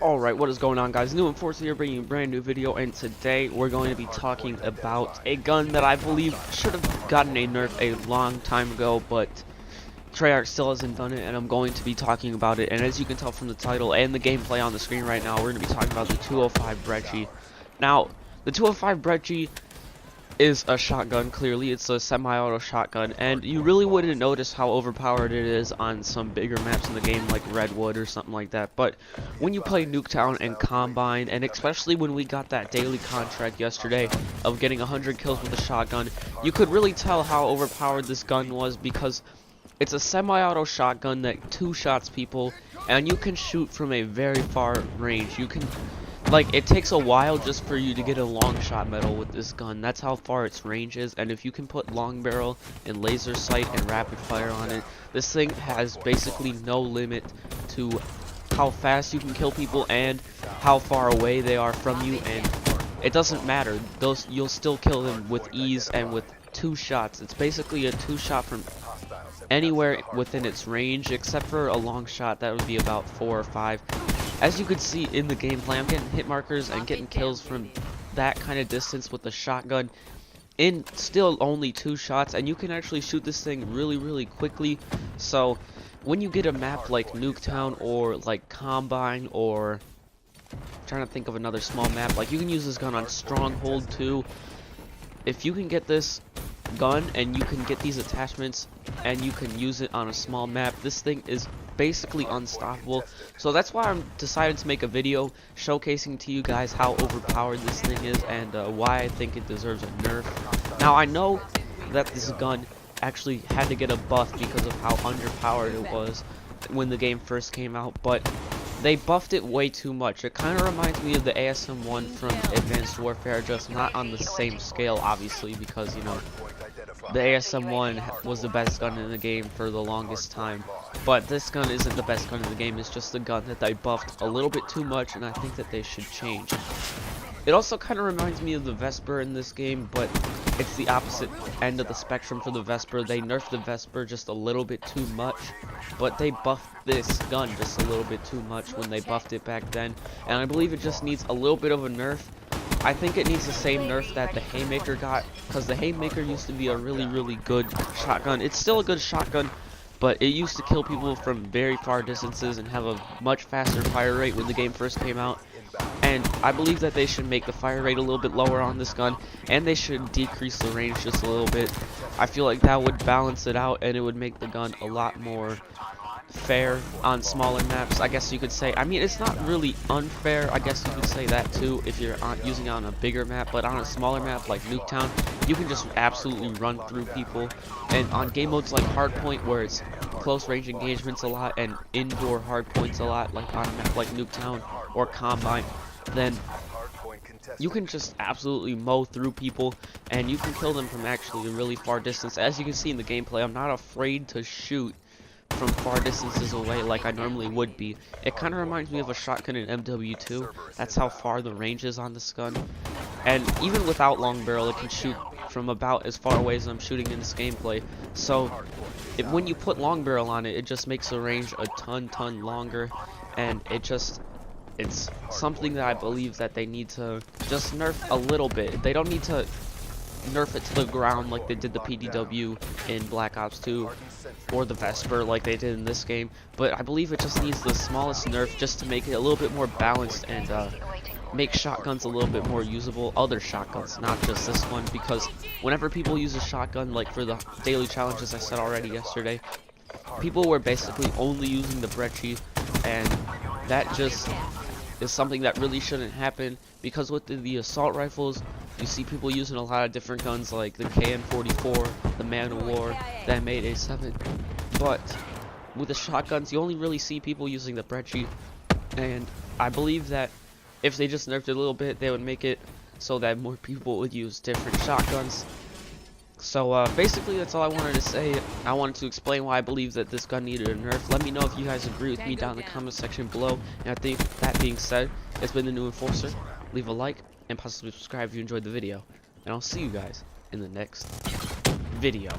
Alright, what is going on, guys? TheNewEnforcer here, bringing you a brand new video, and today we're going to be talking about a gun that I believe should have gotten a nerf a long time ago, but Treyarch still hasn't done it, and I'm going to be talking about it. And as you can tell from the title and the gameplay on the screen right now, we're going to be talking about the 205 Brecci. Now, the 205 Brecci is a shotgun. Clearly it's a semi-auto shotgun, and you really wouldn't notice how overpowered it is on some bigger maps in the game like Redwood or something like that. But when you play Nuketown and Combine, and especially when we got that daily contract yesterday of getting 100 kills with a shotgun, you could really tell how overpowered this gun was, because it's a semi-auto shotgun that two-shots people, and you can shoot from a very far range. You can, like, it takes a while just for you to get a long shot medal with this gun. That's how far its range is. And if you can put long barrel and laser sight and rapid fire on it, this thing has basically no limit to how fast you can kill people and how far away they are from you, and it doesn't matter. You'll still kill them with ease and with two shots. It's basically a two-shot from anywhere within its range, except for a long shot that would be about 4 or 5. As you could see in the gameplay, I'm getting hit markers and getting kills from that kind of distance with the shotgun in still only 2 shots, and you can actually shoot this thing really quickly. So when you get a map like Nuketown or like Combine, or I'm trying to think of another small map, like you can use this gun on Stronghold too. If you can get this gun and you can get these attachments and you can use it on a small map, this thing is basically unstoppable. So that's why I'm decided to make a video showcasing to you guys how overpowered this thing is, and why I think it deserves a nerf. Now, I know that this gun actually had to get a buff because of how underpowered it was when the game first came out, but they buffed it way too much. It kind of reminds me of the ASM-1 from Advanced Warfare, just not on the same scale, obviously, because, you know, the ASM-1 was the best gun in the game for the longest time. But this gun isn't the best gun in the game. It's just a gun that they buffed a little bit too much, and I think that they should change. It also kind of reminds me of the Vesper in this game, but it's the opposite end of the spectrum for the Vesper. They nerfed the Vesper just a little bit too much, but they buffed this gun just a little bit too much when they buffed it back then. And I believe it just needs a little bit of a nerf. I think it needs the same nerf that the Haymaker got, because the Haymaker used to be a really good shotgun. It's still a good shotgun, but it used to kill people from very far distances and have a much faster fire rate when the game first came out. And I believe that they should make the fire rate a little bit lower on this gun, and they should decrease the range just a little bit. I feel like that would balance it out, and it would make the gun a lot more fair on smaller maps, I guess you could say. I mean, it's not really unfair, I guess you could say that too if you're using it on a bigger map, but on a smaller map like Nuketown, you can just absolutely run through people. And on game modes like Hardpoint, where it's close range engagements a lot and indoor hardpoints a lot, like on a map like Nuketown or Combine, then you can just absolutely mow through people, and you can kill them from actually a really far distance. As you can see in the gameplay, I'm not afraid to shoot from far distances away like I normally would be. It kind of reminds me of a shotgun in MW2. That's how far the range is on this gun. And even without long barrel, it can shoot from about as far away as I'm shooting in this gameplay. So when you put long barrel on it, it just makes the range a ton longer, and it's something that I believe that they need to just nerf a little bit. They don't need to nerf it to the ground like they did the PDW in Black Ops 2 or the Vesper like they did in this game, but I believe it just needs the smallest nerf just to make it a little bit more balanced and make shotguns a little bit more usable. Other shotguns, not just this one, because whenever people use a shotgun, like for the daily challenges I said already yesterday, people were basically only using the Brecci, and that just is something that really shouldn't happen, because with the assault rifles, you see people using a lot of different guns like the KN-44, the Man of War, the M8A7, but with the shotguns, you only really see people using the Brecci, and I believe that if they just nerfed it a little bit, they would make it so that more people would use different shotguns. So basically that's all I wanted to say. I wanted to explain why I believe that this gun needed a nerf. Let me know if you guys agree with me down in the comment section below. And I think that being said, it's been the TheNewEnforcer. Leave a like and possibly subscribe if you enjoyed the video. And I'll see you guys in the next video.